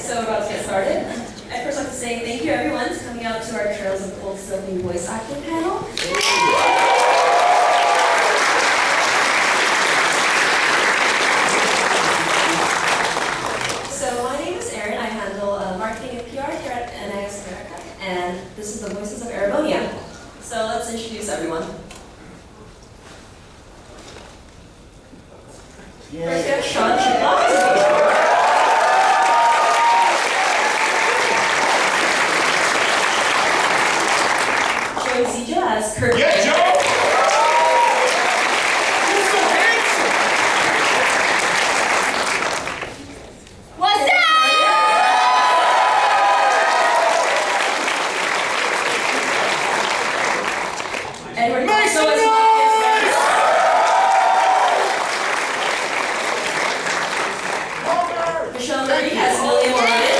So we're about to get started. I'd first like to say thank you everyone for coming out to our Trails of Cold Steel new voice acting panel. So my name is Erin. I handle marketing and PR here at NIS America, and this is the Voices of Aragonia. So let's introduce everyone. First we have Sean Chiplock. As Kurt. Yeah, Joe! You're so handsome! What's up? Edward. Make some noise! Michelle Marie has William Ryan.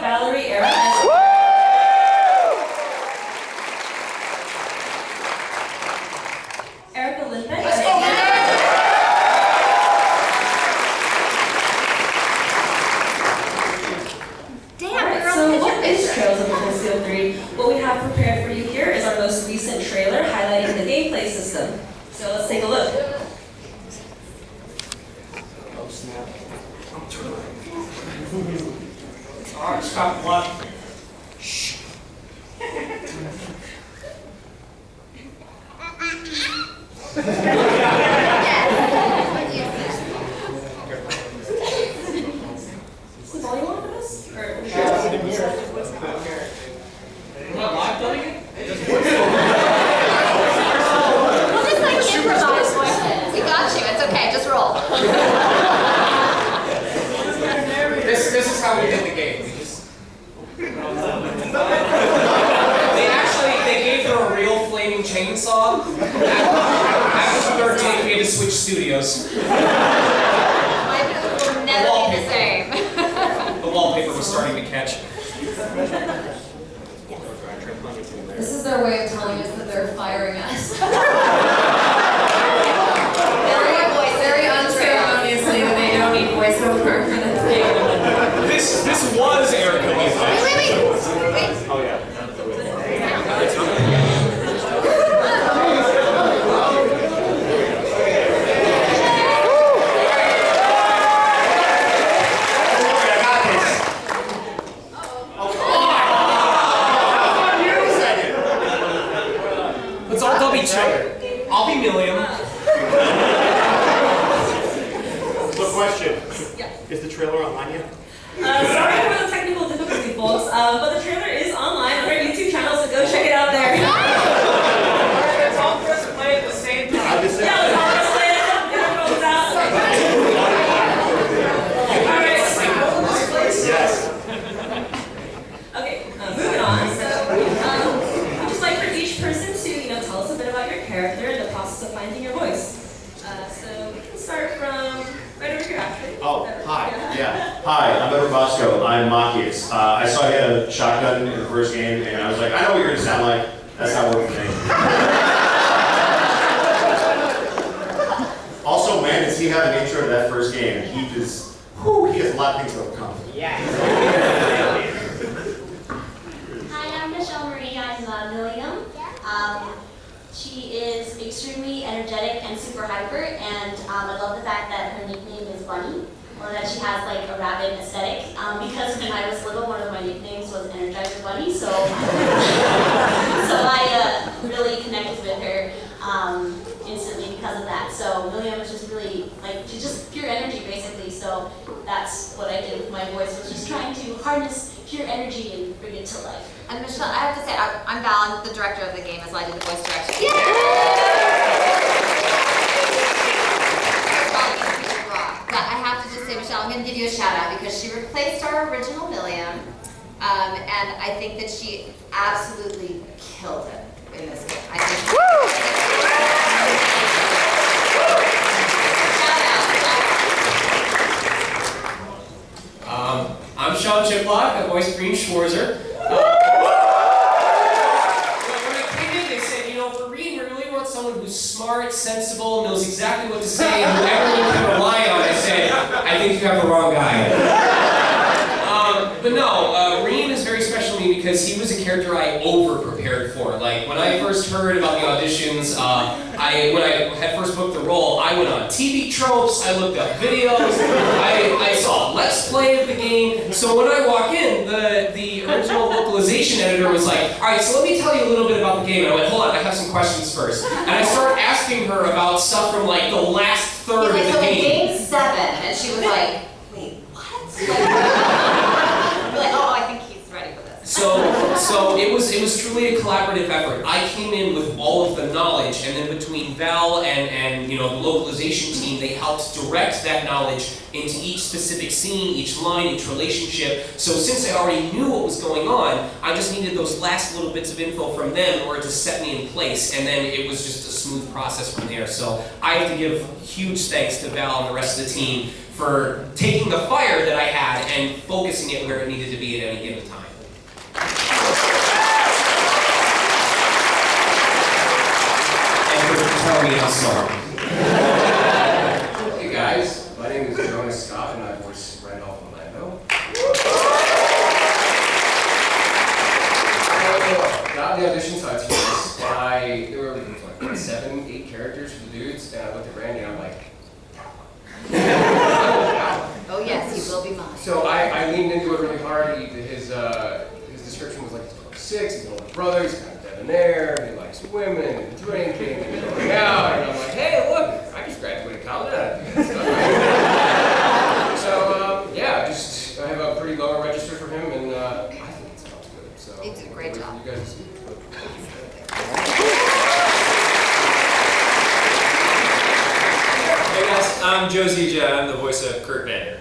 Valerie Aaron as Erica Lindbeck. Let's go, Alright, so what is Trails of Cold Steel 3? What we have prepared for you here is our most recent trailer highlighting the gameplay system. So let's take a look. Oh, snap. Alright, stop one. Shh. Is the volume on for this? Or Not live doing it? We'll just like improvise voices. We got you. It's okay. Just roll. This is how we did the game. They gave her a real flaming chainsaw. After the third take, we had to switch studios. My food will never be the same. The wallpaper was starting to catch. this is their way of telling us that they're firing us. Very unceremoniously that they don't need voiceover for this game. This was Erica Lindbeck. Wait. Oh, yeah. Let's all dub each other. I'll be Milliam. So, question. Yeah. Is the trailer online yet? Sorry for the technical difficulty, folks, but the trailer is online on our YouTube channel, so go check it out there. Let's all press play at the same time. I just said. Yeah, let's all press play. Get our phones out. Alright. Yes. Okay, moving on. So, I'd just like for each person to, tell us a bit about your character and the process of finding your voice. So we can start from right over here, actually. Oh, hi. Yeah. Hi, I'm Edward Bosco. I'm Machias. I saw you had a shotgun in the first game, and I was like, I know what you're going to sound like. That's not working for me. Also, man, does he have an intro to that first game? He has a lot of things to overcome. Hi, I'm Michelle Marie. I'm Milliam. She is extremely energetic and super hyper, and I love the fact that her nickname is Bunny, or that she has like a rabbit aesthetic. Because when I was little, one of my nicknames was Energizer Bunny, so I really connected with her instantly because of that. So Milliam was just really she's just pure energy basically. So that's what I did with my voice, was just trying to harness pure energy and bring it to life. And Michelle, I have to say, I'm Val, the director of the game, as I did the voice direction. Yeah! But I have to just say, Michelle, I'm going to give you a shout out because she replaced our original Milliam, and I think that she absolutely killed it in this game. I think. I'm Sean Chiplock, I voiced Green Schwarzer. who's smart, sensible, knows exactly what to say, and who everyone can rely on, I said, I think you have the wrong guy. But no, Reem is very special to me because he was a character I over-prepared for. Like, when I first heard about the auditions, when I had first booked the role, I went on TV tropes, I looked up videos, I saw Let's Play of the game. So when I walk in, the original localization editor was like, all right, so let me tell you a little bit about the game. And I went, hold on, I have some questions first. And I started asking her about stuff from like the last third He's like, of the so game. game 7, and she was like, wait, what? Like, you're like, oh, I think he's ready for this. So it was truly a collaborative effort. I came in with all of the knowledge, and then between Val and the localization team, they helped direct that knowledge into each specific scene, each line, each relationship. So since I already knew what was going on, I just needed those last little bits of info from them in order to set me in place, and then it was just a smooth process from there. So I have to give huge thanks to Val and the rest of the team for taking the fire that I had and focusing it where it needed to be at any given time. And for telling me I'm sorry. Hey guys, my name is Jonas Scott and I voice Randolph Orlando. I got the audition sites for this, and there were like 7, 8 characters for the dudes, and I looked at Randy and I'm like, Oh yes, he will be mine. so I leaned into it really hard. His description was like he's 26, he's an older brother, he's kind of debonair, he likes women and drinking and going out, and I'm like, hey, look, I just graduated college. So yeah, I have a pretty low register for him, and I think it sounds good. So He did a great job. You guys. Hey guys, I'm Joe Zija. I'm the voice of Kurt Vander.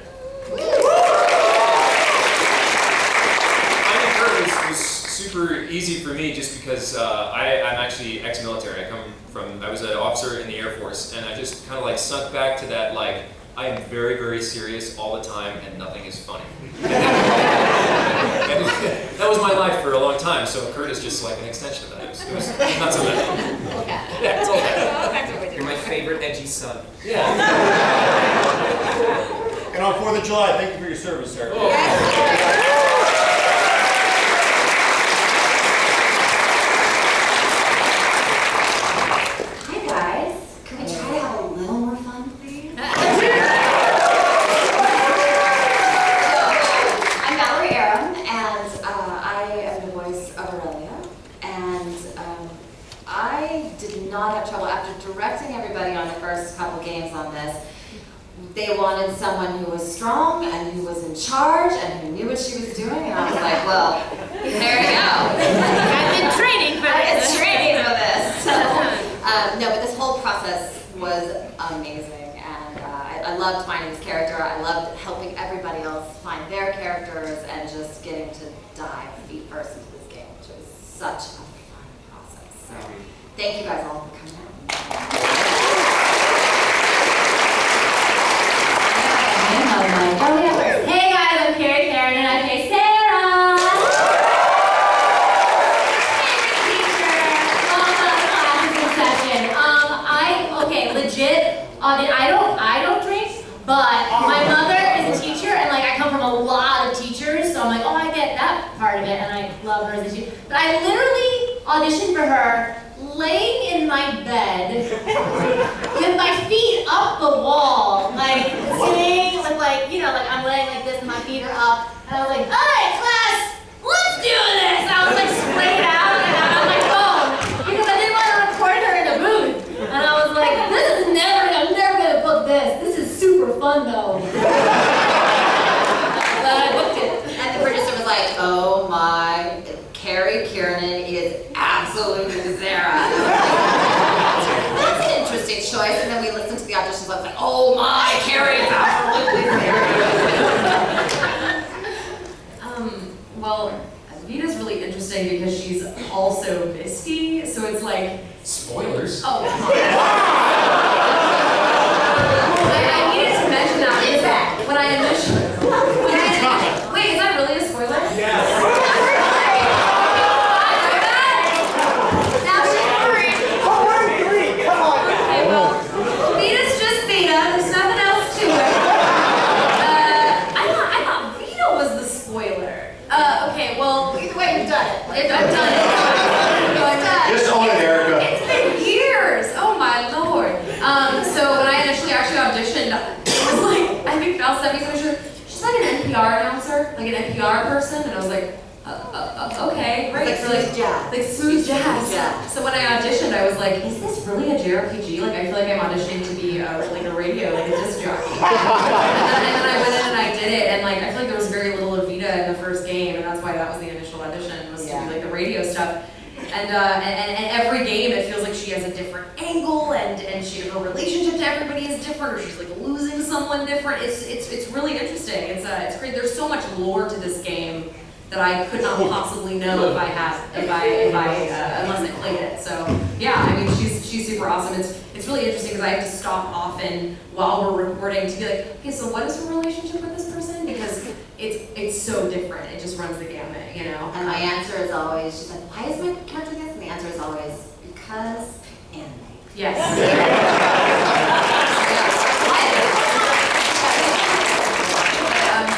Finding Kurt was super easy for me just because I'm actually ex-military. I was an officer in the Air Force, and I just kind of like sunk back to that, like, I am very, very serious all the time and nothing is funny. And that was my life for a long time, so Kurt is just like an extension of that. It was not so bad. Okay. Yeah, it's all bad. You're my favorite edgy son. Yeah. And on 4th of July, thank you for your service, sir. Hi guys, can we try to have a little more fun, please? I'm Valerie Aram, and I am the voice of Aurelia. And I did not have trouble after directing everybody on the first couple games on this. They wanted someone who was strong and who was in charge and who knew what she was doing, and I was like, well, there you go. I've been training for I've this. been training for this. So, no, but this whole process was amazing, and I loved finding this character. I loved helping everybody else find their characters and just getting to dive feet first into this game, which was such a fun process. So, thank you guys all for coming out. Hey guys, I'm Carrie Karen and I play Sarah. Okay, legit. I don't drink, but my mother is a teacher, and like I come from a lot of teachers, so I'm like, oh, I get that part of it, and I love her as a teacher. But I literally auditioned for her laying in my bed with my feet up the wall, like sitting with like I'm laying like this and my feet are up, and I was like, all right, class, let's do this. I was like sprayed out and out on my phone because I didn't want to record her in a booth, and I was like, I'm never gonna book this. This is super fun though. But I booked it. And the producer was like, oh my, Carrie Kiernan is absolutely Sarah. And I was like, that's an interesting choice. And then we listened to the auditions and I was like, oh my, Carrie is absolutely Sarah. Well, Vita's really interesting because she's also Misty, so it's like... Spoilers. Oh, come on. I needed to mention that. Is that? When I initially... Wait, is that really a spoiler? Yes. Now she's free. Come on. Okay, well, either way, we've done it. I've done it. Just own it, Erica. It's been years. Oh my lord. So when I initially actually auditioned, it was like, I think Val sent me something. She's like an NPR announcer, like an NPR person, and I was like, okay, great. Like smooth jazz. Like smooth jazz. Yeah. So when I auditioned, I was like, is this really a JRPG? Like I feel like I'm auditioning to be like a radio, like a disc jockey. and then I went in and I did it, and like I feel like there was very little of Vita in the first game, and that's why that was the initial audition, was to do like the radio stuff. And every game it feels like she has a different angle, and her relationship to everybody is different, or she's like losing someone different. It's really interesting. It's great. There's so much lore to this game that I could not possibly know unless I played it. So yeah, I mean she's super awesome. It's really interesting because I have to stop often while we're recording to be like, okay, so what is her relationship with this person? Because it's so different. It just runs the gamut, you know. And my answer is always, she's like, why is my character this? And the answer is always, because anime. Yes.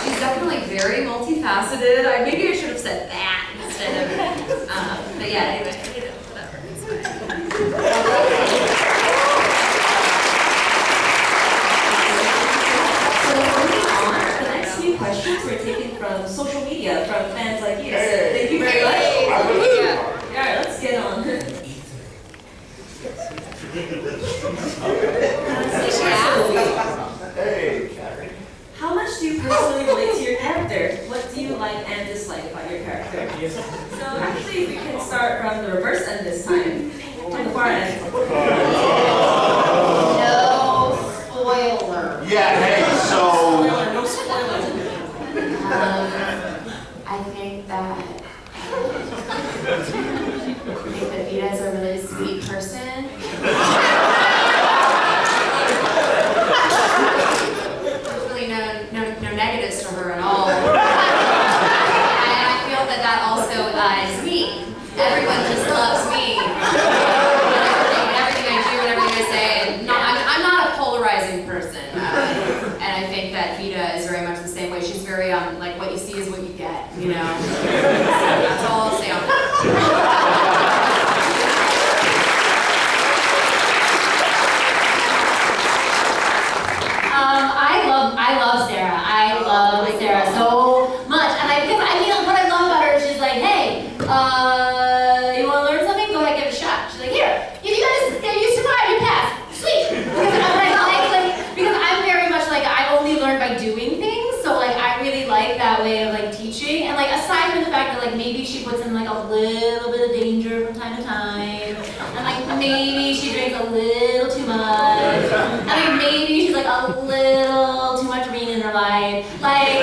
She's definitely very multifaceted. Maybe I should have said that instead of, but yeah, anyway, you know, whatever, it's fine. So moving on, the next few questions were taken from social media, from fans like you. So thank you very much. Alright, let's get on. How much do you personally relate to your character? What do you like and dislike about your character? So actually, we can start from the reverse end this time, from the far end. No spoiler. Yeah, hey, so. No spoilers. I think that Vita is a really sweet person. There's really no negatives to her at all. And I feel that also is me. Everyone just loves me. Everything I do and everything I say. And I'm not a polarizing person. And I think that Vita is very much the same way. She's very like what you see is what you get, you know. That's all I'll say on that. I love Sarah. I love Sarah so much, and what I love about her is she's like, hey, you want to learn something? Go ahead, give it a shot. She's like, here, if you survive, you pass. Sweet. Because I'm very much like I only learn by doing things, so like I really like that way of like teaching, and like aside from the fact that like maybe she puts in like a little bit of danger from time to time, and like maybe she drinks a little too much, and like maybe she's like a little too much rain in her life, like.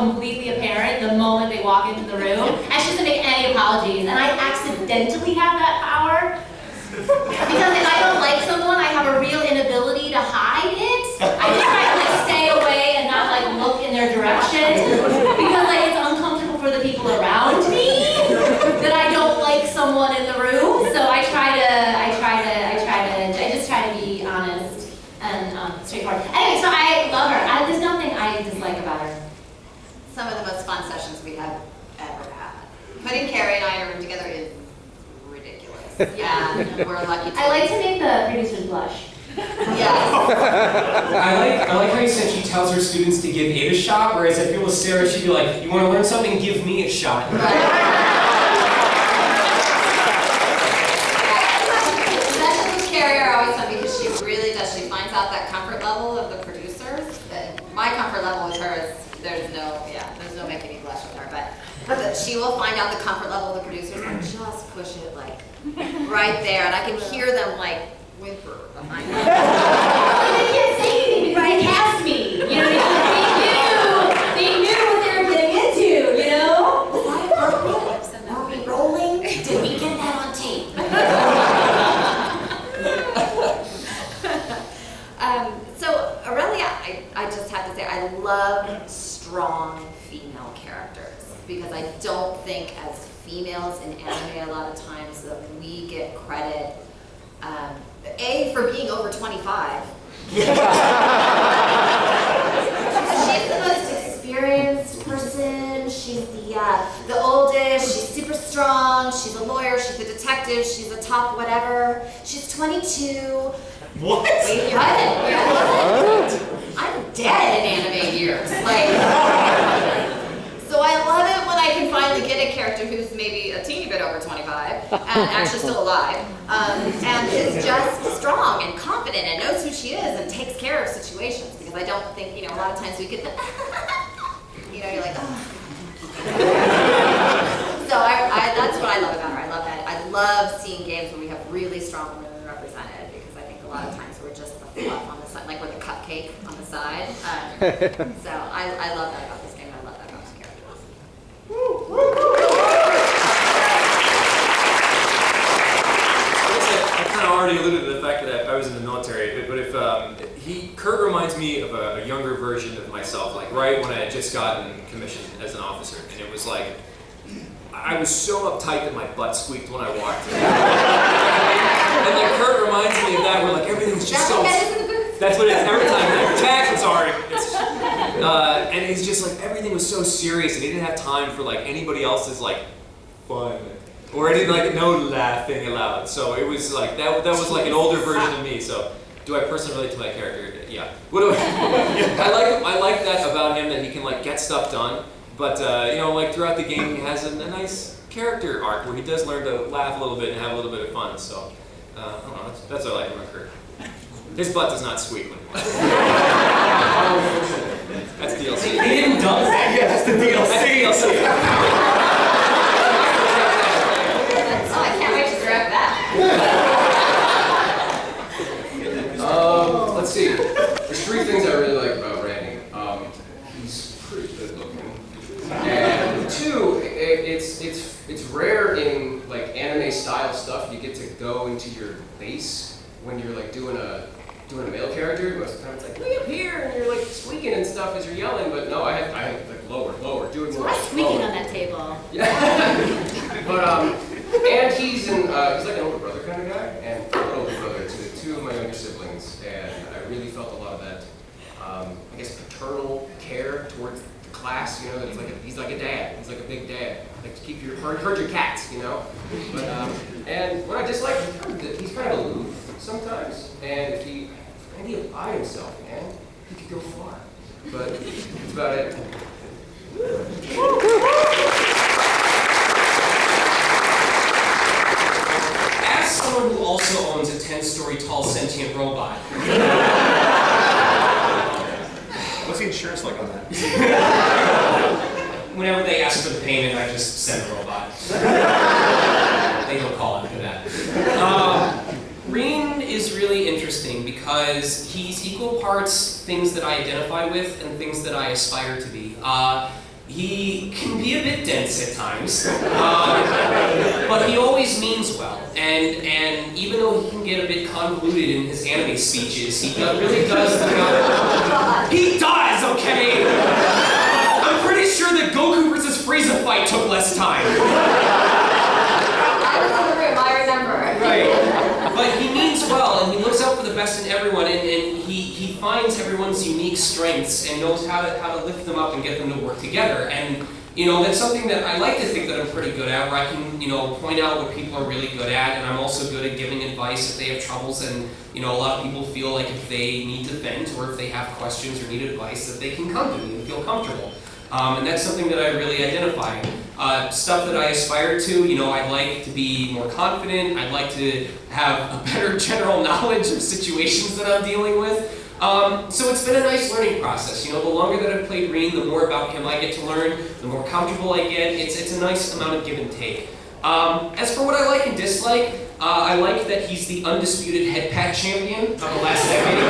Completely apparent the moment they walk into the room, and she doesn't make any apologies. And I accidentally have that power because if I don't like someone, I have a real inability to hide it. I just try to like stay away and not like look in their direction because like it's uncomfortable for the people around me that I don't like someone in the room. So I just try to be honest and straightforward. Anyway, so I love her. There's nothing I dislike about her. Some of the most fun sessions we have ever had. Putting Carrie and I in a room together is ridiculous. Yeah, we're lucky. I like to make the producers blush. Yes. I like how you said she tells her students to give it a shot, whereas I feel with Sarah, she'd be like, you want to learn something? Give me a shot. Sessions with Carrie are always fun because she really does. She finds out that comfort level of the producers. My comfort level with her is there's no making me blush with her, but she will find out the comfort level of the producers and just push it like right there, and I can hear them like whimper behind me. They can't say anything because they cast me. You know, they knew what they were getting into. You know. Was I appropriate? Are we rolling? Did we get that on tape? love strong female characters because I don't think as females in anime a lot of times that we get credit, A, for being over 25. She's the most experienced person, she's the oldest, she's super strong, she's a lawyer, she's a detective, she's a top whatever. She's 22. What? Wait, what? I'm dead in anime years. Like, so I love it when I can finally get a character who's maybe a teeny bit over 25 and actually still alive, and is just strong and confident and knows who she is and takes care of situations. Because I don't think, a lot of times we get the, you're like, oh. So that's what I love about her. I love that. I love seeing games where we have really strong women represented because I think a lot of times we're just the fluff on the side, like we're the cupcake on the side. So I love that about this game. I love that about this character. I kind of already alluded to the fact that I was in the military, but if Kurt reminds me of a younger version of myself, like right when I had just gotten commissioned as an officer, and it was like, I was so uptight that my butt squeaked when I walked in. And then Kurt reminds me of that, where like everything's just so... That's what it is every time. Tax, I'm sorry. And it's just like everything was so serious, and he didn't have time for like anybody else's like fun or anything, like no laughing allowed. So it was like that was like an older version of me. So do I personally relate to my character? Yeah. What do I like that about him, that he can like get stuff done. But like throughout the game, he has a nice character arc where he does learn to laugh a little bit and have a little bit of fun. So I don't know, that's what I like about Kurt. His butt does not squeak when he walks. That's DLC. He didn't dub that. Yeah, that's the DLC. That's DLC. Oh, I can't wait to grab that. Let's see. There's three things I really like about Randy. He's pretty good looking. And two, it's rare in like anime style stuff. You get to go into your base when you're like doing a male character. Most of the time it's like way up here, and you're like squeaking and stuff as you're yelling. But no, I had like lower, do it more. Why squeaking on that table? Yeah. But and he's like an older brother kind of guy, and I'm an older brother to two of my younger siblings, and I really felt a lot of that, I guess, paternal care towards the class. That he's like a dad. He's like a big dad. Like to keep herd your cats. But and what I dislike is he's kind of aloof sometimes, and if he applied himself, man, he could go far. But that's about it. As someone who also owns a 10-story tall sentient robot, What's the insurance like on that? whenever they ask for the payment, I just send the robot. They don't call after that. Reen is really interesting because he's equal parts things that I identify with and things that I aspire to be. He can be a bit dense at times, but he always means well. And even though he can get a bit convoluted in his anime speeches, he really does look out. He does, okay? I'm pretty sure the Goku versus Frieza fight took less time. I was in the room, I remember. Right. But he means well, and he looks out for the best in everyone, and he finds everyone's unique strengths and knows how to lift them up and get them to work together. And that's something that I like to think that I'm pretty good at, where I can point out what people are really good at, and I'm also good at giving advice if they have troubles. And a lot of people feel like if they need to vent or if they have questions or need advice, that they can come to me and feel comfortable. And that's something that I really identify. Stuff that I aspire to, I'd like to be more confident. I'd like to have a better general knowledge of situations that I'm dealing with. So it's been a nice learning process. The longer that I've played Reen, the more about him I get to learn, the more comfortable I get. It's a nice amount of give and take. As for what I like and dislike, I like that he's the undisputed head pat champion of the last decade.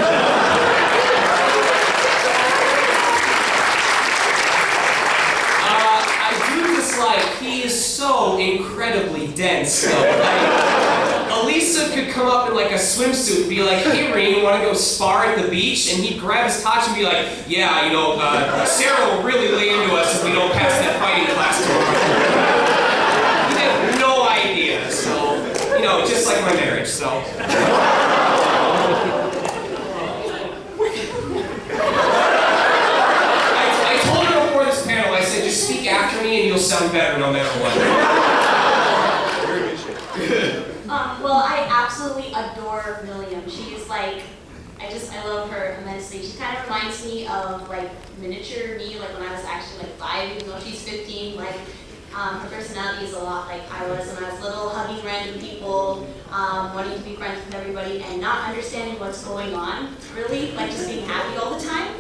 He is so incredibly dense, though. Like, Elisa could come up in like a swimsuit and be like, hey Reem, wanna go spar at the beach? And he'd grab his touch and be like, yeah, you know, Sarah will really lay into us if we don't pass that fighting class tomorrow. He had no idea, so, you know, just like my marriage, so. I told her before this panel, I said, just speak after me and you'll sound better no matter what. Well, I absolutely adore William. She is like, I love her immensely. She kind of reminds me of like miniature me, like when I was actually like 5, even though she's 15. Like, her personality is a lot like I was when I was little, hugging random people, wanting to be friends with everybody, and not understanding what's going on, really, like just being happy all the time.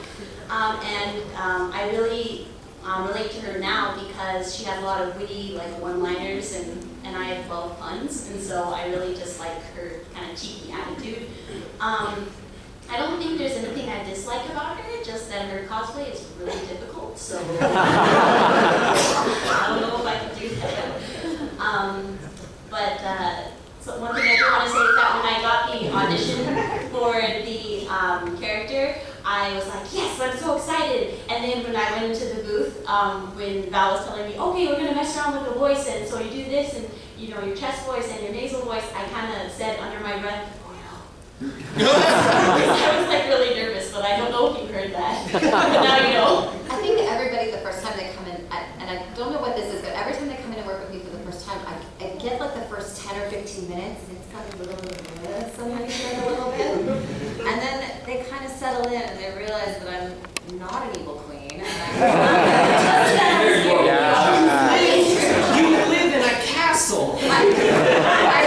I really relate to her now because she has a lot of witty, like one-liners, and I have 12 puns, and so I really just like her kind of cheeky attitude. I don't think there's anything I dislike about her, just that her cosplay is really difficult, so I don't know if I can do that. So one thing I do want to say is that when I got the audition for the character, I was like, yes, I'm so excited. And then when I went into the booth, when Val was telling me, okay, we're gonna mess around with the voice, and so you do this, and you know, your chest voice and your nasal voice, I kind of said under my breath, oh no. I was like really nervous, but I don't know if you heard that. But now you know. I think everybody the first time they come in, and I don't know what this is, but every time they come in and work with me for the first time, I get like the first 10 or 15 minutes, and it's kind of a little nervous, sometimes a little bit. And then they kind of settle in and they realize that I'm not an evil queen. And You live in a castle. I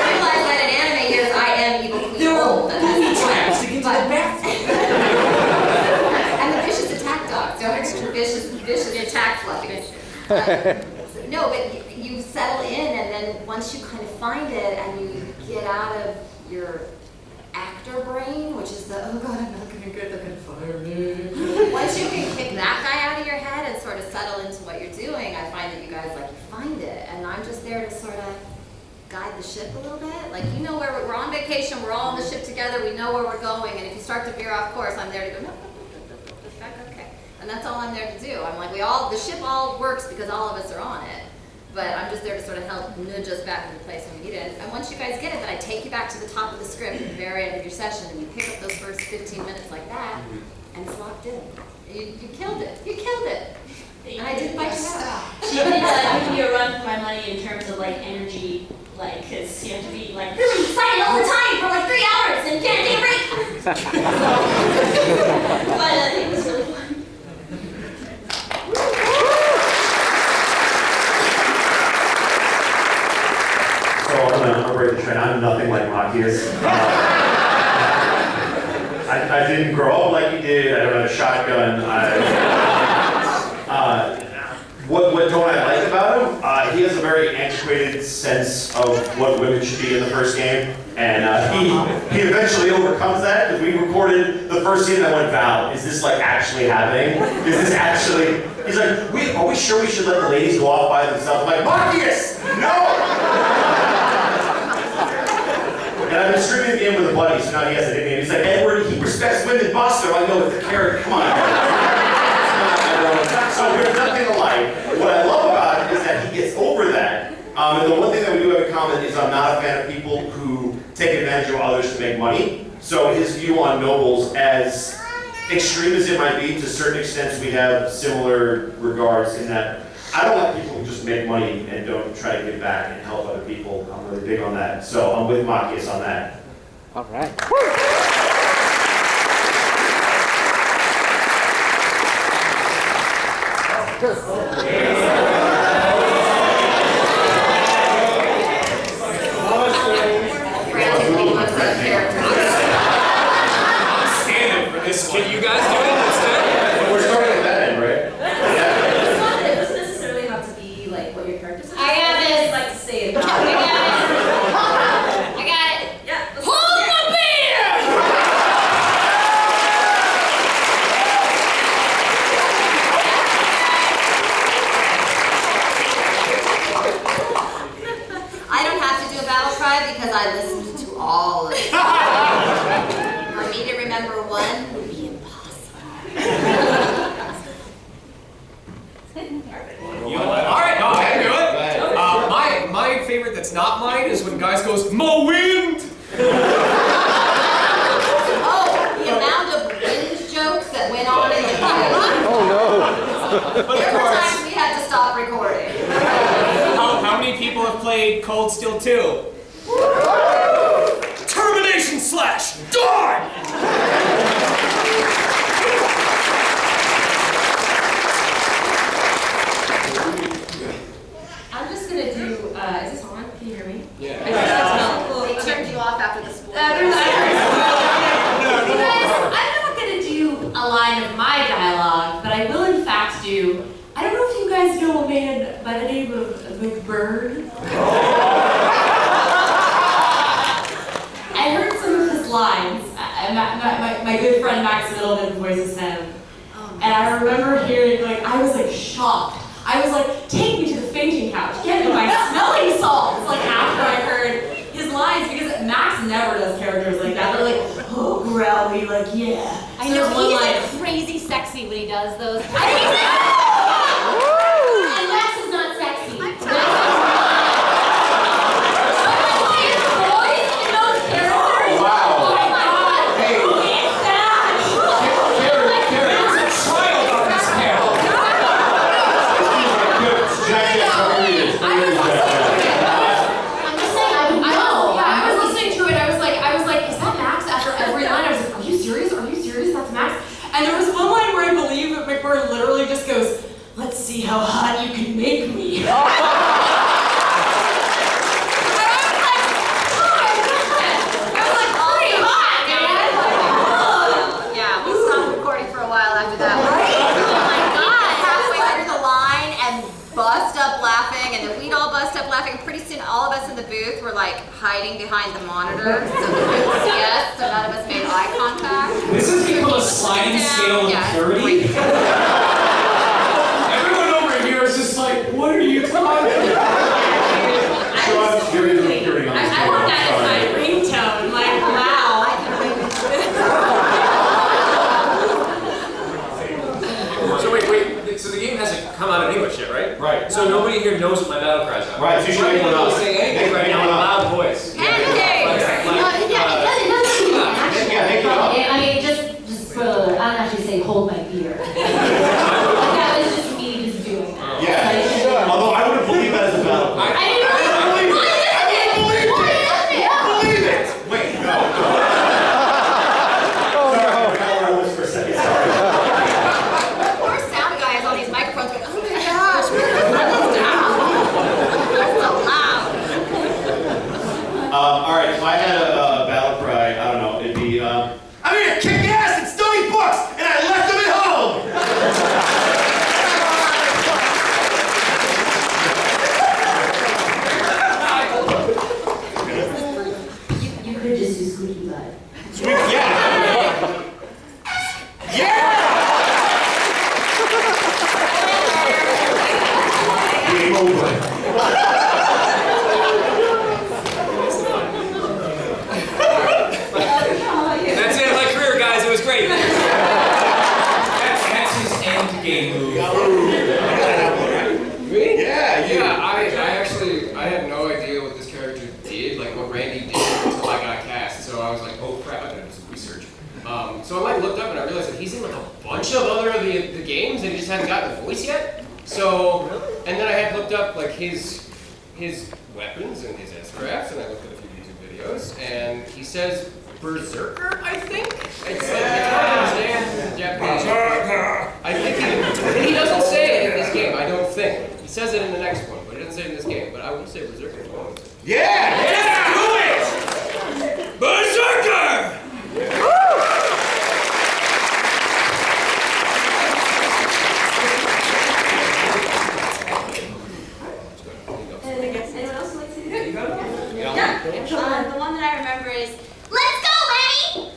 realize that in anime years I am evil queen. There are booby traps to get to the bathroom. And the vicious attack dogs. Don't forget vicious attack fluffies. No, but you settle in, and then once you kind of find it and you get out of your actor brain, which is the, oh god, I'm not gonna get, they're gonna fire me. Once you can kick that guy out of your head and sort of settle into what you're doing, I find that you guys, like, you find it. And I'm just there to sort of guide the ship a little bit. Like, you know where we're on vacation, we're all on the ship together, we know where we're going, and if you start to veer off course, I'm there to go, no, back, okay. And that's all I'm there to do. I'm like, the ship all works because all of us are on it. But I'm just there to sort of help nudge us back into place when we need it. And once you guys get it, then I take you back to the top of the script at the very end of your session, and you pick up those first 15 minutes like that, and it's locked in. You killed it. You killed it. And I didn't bite you out. She did give me a run for my money in terms of like energy, like, because you have to be like really excited all the time for like 3 hours and can't take a break. But it was really fun. So I'm gonna break the trend. I'm nothing like Maki is. I didn't grow up like he did. I don't have a shotgun. What don't I like about him? He has a very antiquated sense of what women should be in the first game, and he eventually overcomes that, because we recorded the first scene and I went, Val, is this like actually happening? Is this actually? He's like, are we sure we should let the ladies go off by themselves? I'm like, Marcus, no! And I've been streaming the game with a buddy, so now he has a nickname. He's like, Edward, he respects women, Bosco. I know, it's a character, come on. So we're nothing alike. What I love about it is that he gets over that. And the one thing that we do have in common is I'm not a fan of people who take advantage of others to make money. So his view on nobles, as extreme as it might be, to certain extents we have similar regards in that I don't like people who just make money and don't try to give back and help other people. I'm really big on that. So I'm with Makius on that. All right. I'm standing for this. Can you guys do it instead? We're starting at that end, right? It doesn't necessarily have to be like what your character says. I got this. I'd like to say it. I got it. Yeah. let's- Hold my beer! I don't have to do a battle cry because I listened to all of it. number one would be impossible. All right, no, I can do it. My favorite that's not mine is when guys goes, "Mo wind." Oh, the amount of wind jokes that went on in the queue. Oh no. But There of were course, times we had to stop recording. how many people have played Cold Steel 2? Termination slash dawn! I'm just gonna do, is this on? Can you hear me? Yeah. They turned you off after the school. I'm not gonna do a line of my dialogue, but I will in fact do, I don't know if you guys know a man by the name of McBird. I heard some of his lines. My good friend Max Middleman voices him. And I remember hearing, like, I was like shocked. I was like, take me to the fainting couch, get me my smelling salts, like after I heard his lines, because Max never does characters like that. They're like, oh, growly, like, yeah. I So know, there's one he's line- like crazy sexy when he does those. And Max is not sexy. Max is his voice in those characters. Wow. Oh my God. Hey. Who is that? Carrie, there's a child on this panel. I'm just saying, I was listening to it, I was like, is that Max? After every line, I was like, are you serious? Are you serious? That's Max? And there was one line where I believe that McBird literally just goes, let's see how hot you can make me. And I was like, pretty hot, man. Yeah, we stopped recording for a while after that. Oh my God! Halfway through the line and bust up laughing, and then we'd all bust up laughing. Pretty soon, all of us in the booth were like hiding behind the monitors so they couldn't see us, so none of us made eye contact. This has become a sliding scale of Yeah, purity. Everyone over here is just like, what are you talking about? I want that as my ringtone, like, wow. So wait. So the game hasn't come out in English yet, right? Right. So nobody here knows what my battle cries are. Right, so you should make one up. Say anything right now in a loud voice. Pancakes! Yeah, make it up. I mean, just I don't actually say hold my beer. That was just me just doing that. Yeah. Although I wouldn't believe that as a battle cry. I didn't Believe it! Wait, no. Sorry, I forgot where I was for a second. Sorry. Poor sound guy is on these microphones going, oh my gosh, we're gonna put this down. That's so loud. All right, if I had a battle cry, I don't know, it'd be, I'm gonna kick ass and study books, and I left them at home! You could just do squeaky butt. Sweet, yeah! Yeah! Game over. That's the end of my career, guys. It was great. That's his end game move. I had no idea what this character did, like what Randy did until I got cast. So I was like, oh crap, I gotta do some research. So I like looked up and I realized that he's in like a bunch of other of the games and he just hadn't gotten the voice yet. So, and then I had looked up like his weapons and his S-crafts, and I looked at a few YouTube videos, and he says Berserker, I think? It's like, I can't understand Japanese. I think he doesn't say it in this game, I don't think. He says it in the next one, but he doesn't say it in this game. But I would say Berserker as well. Yeah! Yeah, do it! Berserker! Anyone else like to do it? Yeah. The one that I remember is, let's go, Lenny!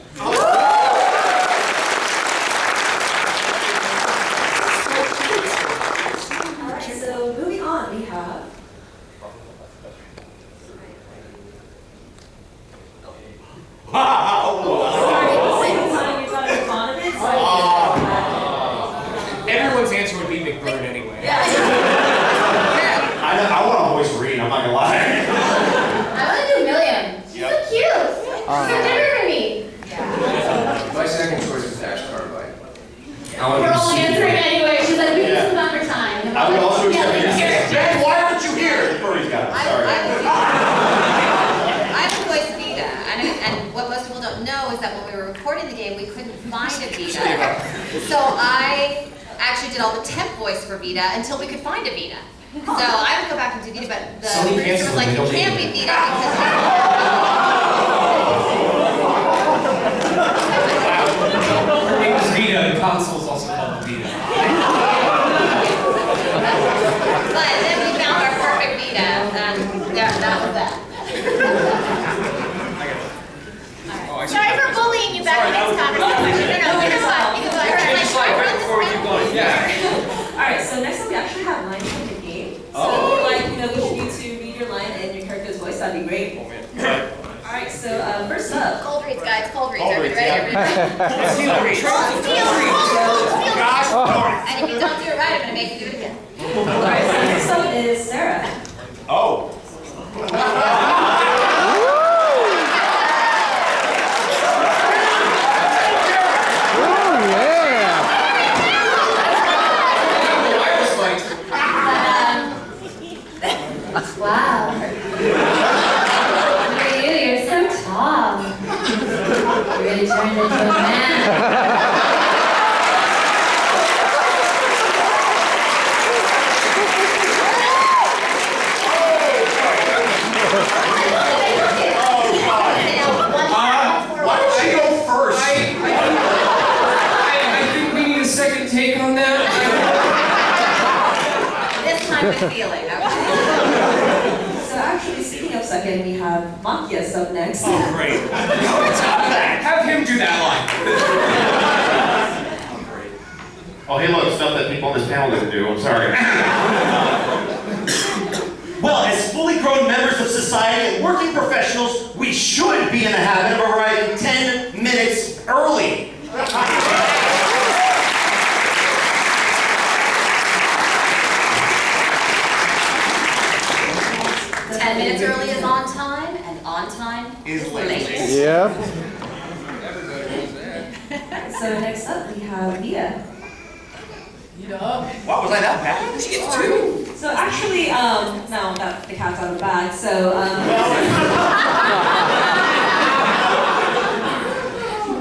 How would We're you all see answering it? anyway. She's like, we need some buffer time. And I would also yeah, accept like, your Jen, why aren't you here? The furry's got it, sorry. I'm a voice Vita, and what most people don't know is that when we were recording the game, we couldn't find a Vita. So I actually did all the temp voice for Vita until we could find a Vita. So I would go back and do Vita, but the Somebody producer was like, cancel you it, we can't don't be need Vita because Her name is Vita, the console's also called Vita. But then we found our perfect Vita, and that was that. Sorry for bullying you back in this conversation. No, you can go on. You can go on. Change slide right before we keep going. Yeah. Alright, so next up we actually have lines from the game. So if you like, we should need to read your line in your character's voice, that'd be great. Alright, so first up. Cold reads, guys. Cold reads. Cold Are we reads, ready? yeah. Gosh, darn and if you don't do it right, I'm going to make you do it again. Alright, so next up is Sarah. Oh. wow. Look at you, you're so tall. You really turned into a man. Why don't you go first? I think we need a second take on that. This time with feeling, okay? So actually, speaking of second, we have Makias up next. Oh, great. Have him do that Oh, hey, look, stuff that people on this panel didn't do, I'm sorry. Well, as fully grown members of society and working professionals, we should be in the habit of arriving 10 minutes early. 10 minutes early is on time, and on time is late. Yeah. So next up, we have Mia. What, was I that bad? She gets 2. So actually, now that the cat's out of the bag, so,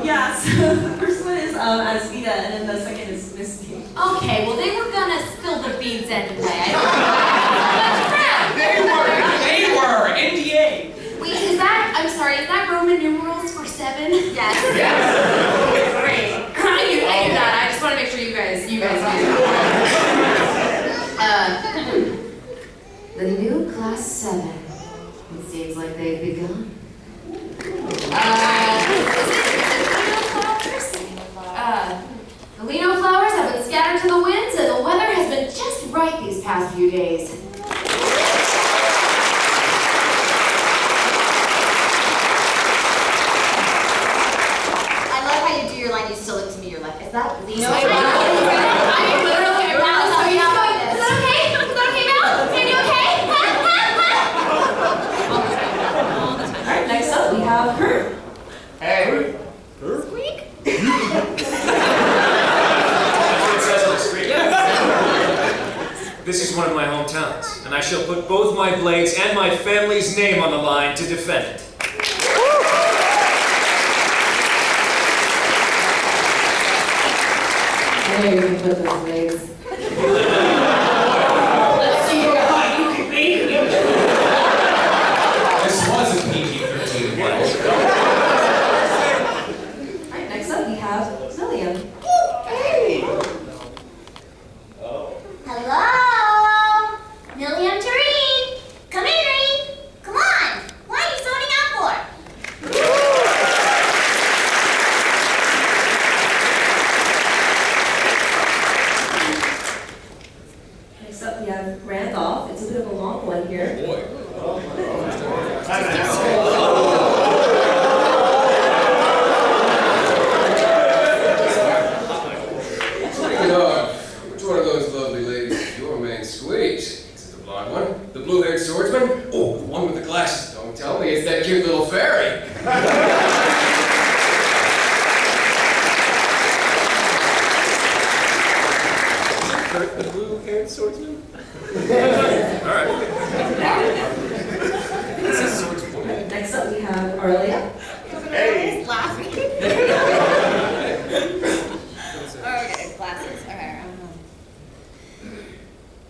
yeah, so the first one is as Vita, and then the second is Misty. Okay, well, they were gonna spill the beans anyway. I They were! NDA! Wait, is that, I'm sorry, is that Roman numerals for 7? Yes. Great. I knew that. I just want to make sure you guys knew. The new class 7. It seems like they've begun. The lino flowers have been scattered to the winds, and the weather has been just right these past few days. I love how you do your line, you still look to me, you're like, is that Lino? I mean, literally, I promise I'll be out. Is that okay? Is that okay now? Are you okay? Alright, next up, we have her. Hey. Squeak. It says on the screen. This is one of my hometowns, and I shall put both my blades and my family's name on the line to defend it. I know you can put those legs. Let's see how hot you can be. This was a PG-13 one. Alright, next up, we have William. Hello. Milliam Tureen. Come in, Reen. Come on. What are you zoning out for?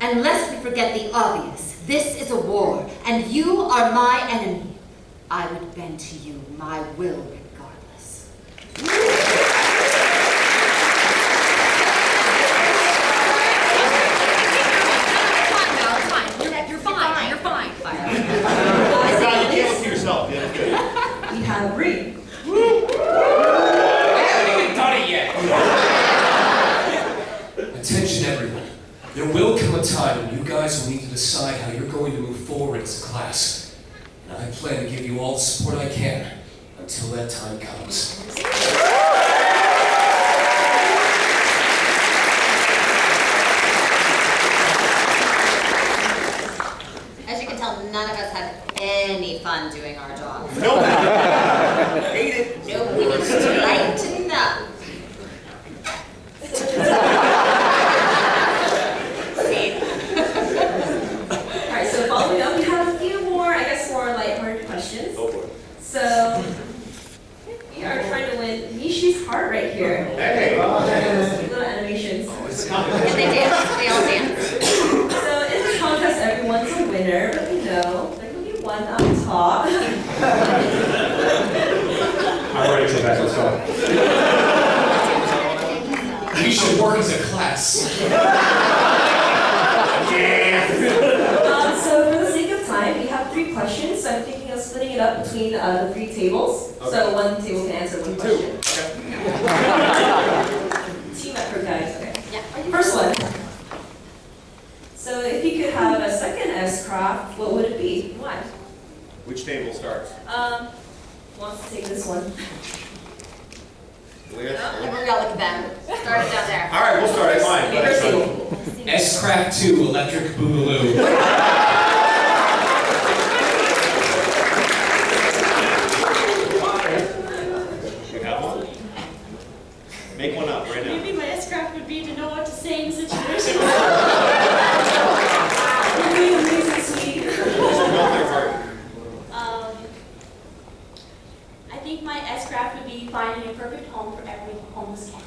And lest we forget the obvious, this is a war, and you are my enemy. I would bend to you my will regardless. You're fine. You can't look to yourself. Yeah, that's good. We have Bree. I haven't even done it yet. Attention everyone. There will come a time when you guys will need to decide how you're going to move forward as a class. And I plan to give you all the support I can until that time comes. As you can tell, none of us have any fun doing our job. No. Hate it. Nope, we need to lighten up. Alright, so following up, we have a few more, I guess, more lighthearted questions. Go for it. So, we are trying to win Nishi's heart right here. Hey. Little animations. And they dance. They all dance. So, in this contest, everyone's a winner, but we know there can be one on top. I'm ready to back. Let's go. We should work as a class. So, for the sake of time, we have 3 questions. So, I'm thinking of splitting it up between the 3 tables. Okay. So, one table can answer one question. Okay. Team effort, guys. Okay. Yeah. First one. So, if you could have a second S-craft, what would it be? Why? Which table starts? Who wants to take this one? We all look at them. Start it down there. All right, we'll start. It's fine. First table. S-Craft 2 Electric Boogaloo. You have one? Make one up right now. Maybe my S-craft would be to know what to say in situations. I think my S-craft would be finding a perfect home for every homeless cat.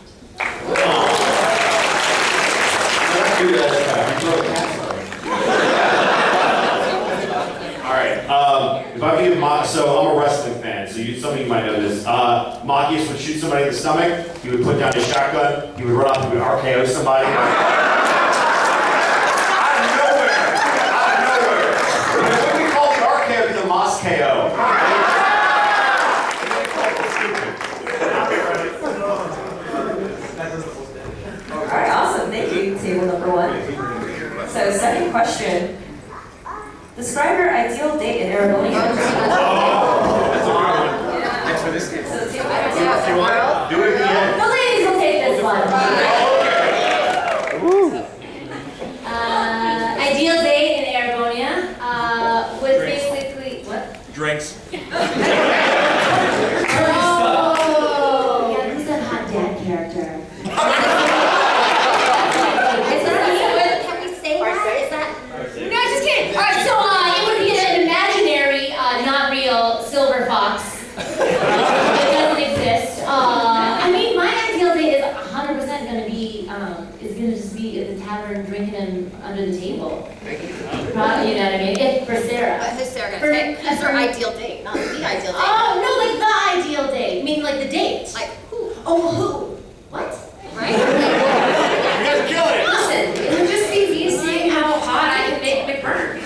All right. If I could give so I'm a wrestling fan, so some of you might know this. Machias would shoot somebody in the stomach. He would put down his shotgun. He would run off and would RKO somebody. Out of nowhere. What we call the RKO would be the Moss KO. Alright, awesome. Thank you, table number 1. So, second question. Describe your ideal date in Aragonia. That's a good one. Thanks for this table. So, table Do it at the end. The ladies will take this one. Ideal date in Aragonia would basically what? Drinks. Oh, yeah, who's that hot dad character? Can we say that? Is that? No, just kidding. All right, so it would be an imaginary, not real silver fox. It doesn't exist. I mean, my ideal date is 100% going to be just be at the tavern drinking him under the table. Thank you. You know what I mean? For Sarah. Who's Sarah For- gonna take? That's her ideal date, not the ideal date. Oh no, like the ideal date. I mean, like the date. Like who? Oh, who? What? Right? You guys are killing it. Listen, it would just be me seeing how hot I can make McBurn.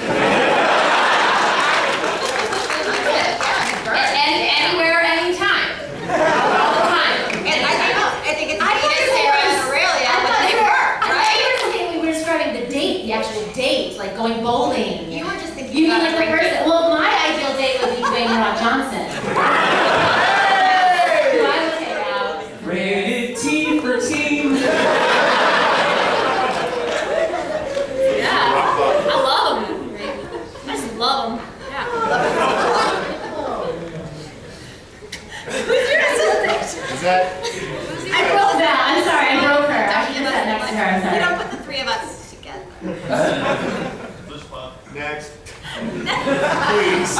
And anywhere, anytime. All the time. And I think it's I thought Venus, you Sarah, were- and Aurelia, I but thought they you were, were right? saying we were describing the date, the actual date, like going bowling. You were just thinking You mean about like the drinking. person? Well, my ideal date would be Dwayne Rock Johnson. Who I would take out. Rated T for team. Yeah, I love him. I just love him. Yeah. Is that? I broke that. I'm sorry, I broke her. I should have sat next to her. I'm You sorry. don't put the 3 of us together. Next. Please. I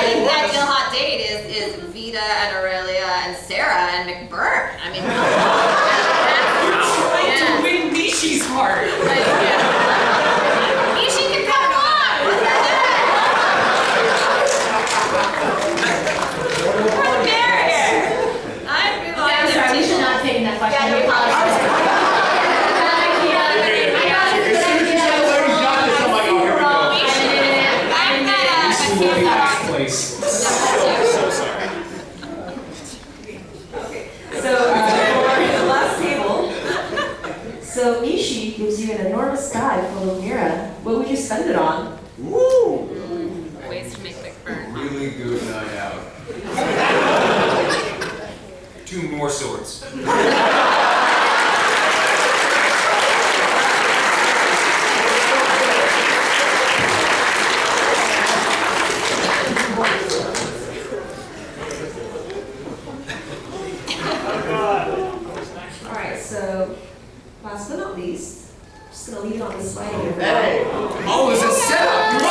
think the ideal hot date is Vita and Aurelia and Sarah and McBurn. I mean, Trying to win Nishi's heart. yeah. you spend it on? Woo! Ways to make quick burn. Really good night out. 2 more swords. Alright, so last but not least, just gonna leave it on the slide here. Oh, it's a setup.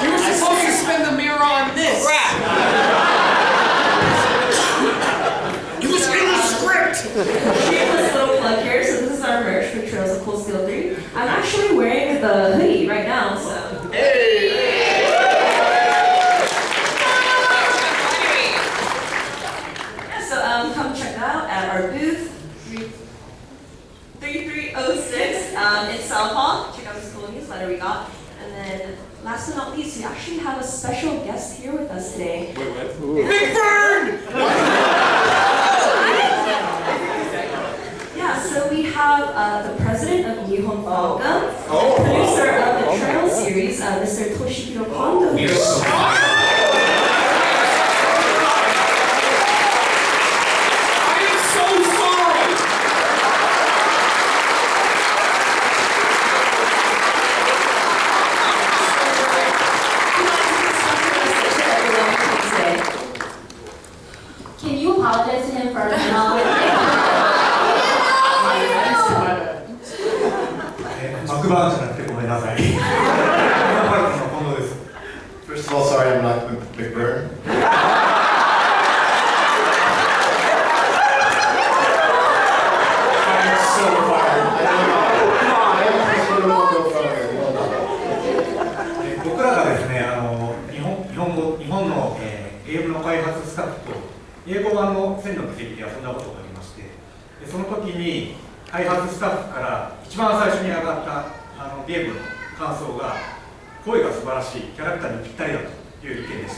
You were supposed to spin the mirror on this. Crap. It was in the script. Shameless little plug here, so this is our merch for Trails of Cold Steel 3. I'm actually wearing the hoodie right now, so. Yeah, so come check it out at our booth, 3306 in South Hall. Check out this cool newsletter we got. And then last but not least, we actually have a special guest here with us today. Wait, what? Big Burn! Yeah, so we have the president of Nihon Falcon, and producer of the Trail series, Mr. Toshihiro Kondo. You're so fire. I am so sorry. Can you apologize to him for not? 幕バーンじゃなくてごめんなさい。今からの近藤です。 First of all, sorry I'm not McBurn. I'm so fired. 僕らがですね、日本の、ゲームの開発スタッフと英語版の千の奇跡で遊んだことがありまして、でその時に開発スタッフから一番最初に上がったゲームの感想が声が素晴らしい、キャラクターにぴったりだという意見でし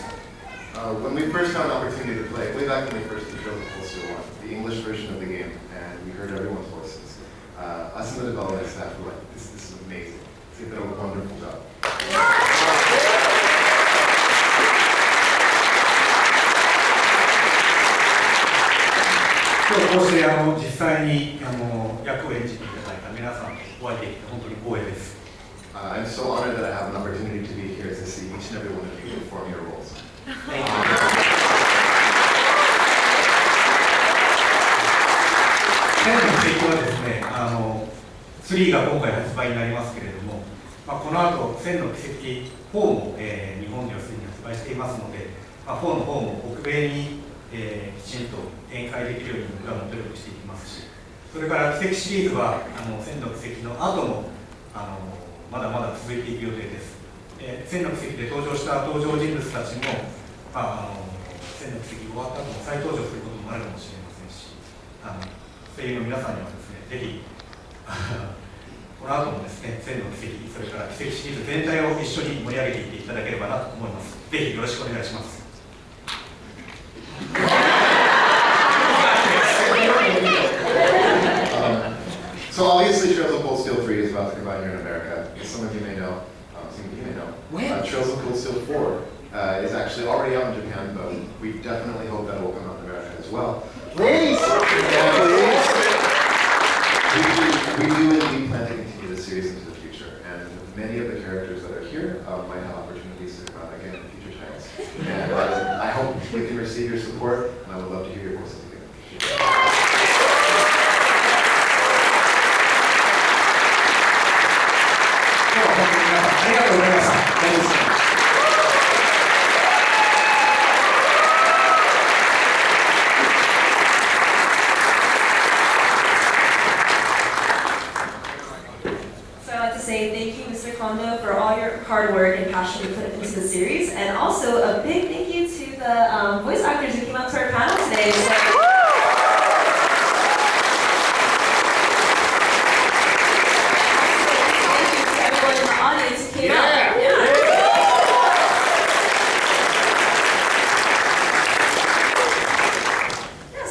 た。When we first had an opportunity to play, way back when we first did Trails of Cold Steel 1, the English version of the game, and we heard everyone's voices. Us and the development staff were like, this is amazing. They did a wonderful job. 今日こうして実際に役を演じていただいた皆さんとお会いできて本当に光栄です。I'm so honored that I have an opportunity to be here to see each and every one of you perform your roles. 千の奇跡はですね、3が今回発売になりますけれども、この後千の奇跡4も、日本ではすでに発売していますので、4の方も北米に、きちんと展開できるように僕らも努力していきますし、それから奇跡シリーズは千の奇跡の後もまだまだ続いていく予定です。千の奇跡で登場した登場人物たちも、千の奇跡終わった後も再登場することもあるかもしれませんし、声優の皆さんにはですね、ぜひこの後もですね、千の奇跡、それから奇跡シリーズ全体を一緒に盛り上げていっていただければなと思います。ぜひよろしくお願いします。So obviously Trails of Cold Steel 3 is about to come out here in America. As some of you may know, Trails of Cold Steel 4 is actually already out in Japan, but we definitely hope that will come out in America as well. Please! We do indeed plan to continue the series into the future, and many of the characters that are here might have opportunities to come out again in future titles. And I hope we can receive your support, and I would love to hear your voices again. So I'd like to say thank you, Mr. Kondo, for all your hard work and passion you put into the series, and also a big thank you to the voice actors who came out to our panel today.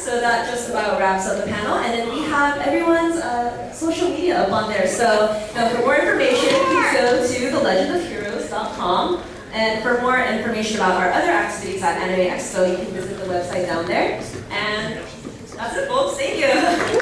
So that just about wraps up the panel, and then we have everyone's social media up on there. So for more information, please go to the thelegendofheroes.com. And for more information about our other activities at Anime Expo, you can visit the website down there. And that's it, folks. Thank you.